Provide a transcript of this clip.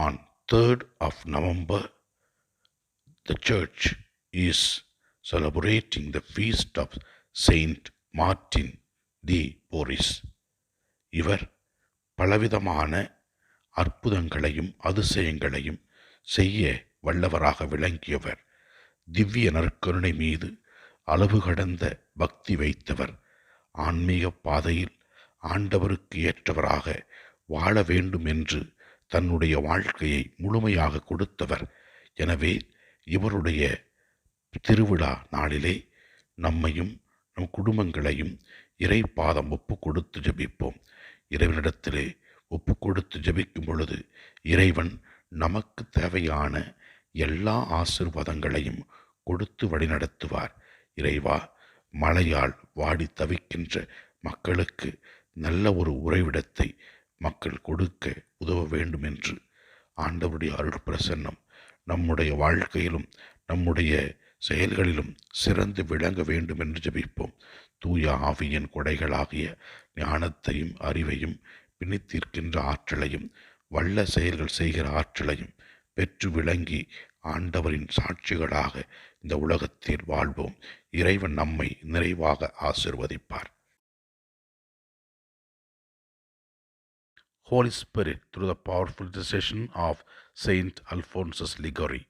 On 3rd of November, the church is celebrating the feast of Saint Martin de Porres. இவர் பலவிதமான அற்புதங்களையும் அதிசயங்களையும் செய்ய வல்லவராக விளங்கியவர். திவ்ய நற்கருணை மீது அளவு கடந்த பக்தி வைத்தவர். ஆன்மீக பாதையில் ஆண்டவருக்கு ஏற்றவராக வாழ வேண்டும் என்று தன்னுடைய வாழ்க்கையை முழுமையாக கொடுத்தவர். எனவே இவருடைய திருவிழா நாளிலே நம்மையும் நம் குடும்பங்களையும் இறை பாதம் ஒப்பு கொடுத்து ஜெபிப்போம். இறைவனிடத்திலே ஒப்பு கொடுத்து ஜெபிக்கும் பொழுது இறைவன் நமக்கு தேவையான எல்லா ஆசீர்வாதங்களையும் கொடுத்து வழிநடத்துவார். இறைவா, மழையால் வாடி தவிக்கின்ற மக்களுக்கு நல்ல ஒரு உறைவிடத்தை மக்கள் கொடுக்க உதவ வேண்டும் என்று ஆண்டவருடைய அருள் பிரசன்னம் நம்முடைய வாழ்க்கையிலும் நம்முடைய செயல்களிலும் சிறந்து விளங்க வேண்டும் என்று ஜெபிப்போம். தூய ஆவியின் கொடைகளாகிய ஞானத்தையும் அறிவையும் பிணித்தீர்க்கின்ற ஆற்றலையும் வல்ல செயல்கள் செய்கிற ஆற்றலையும் பெற்று விளங்கி ஆண்டவரின் சாட்சிகளாக இந்த உலகத்தில் வாழ்வோம். இறைவன் நம்மை நிறைவாக ஆசீர்வதிப்பார். Holy Spirit, through the powerful intercession of Saint Alphonsus Liguori,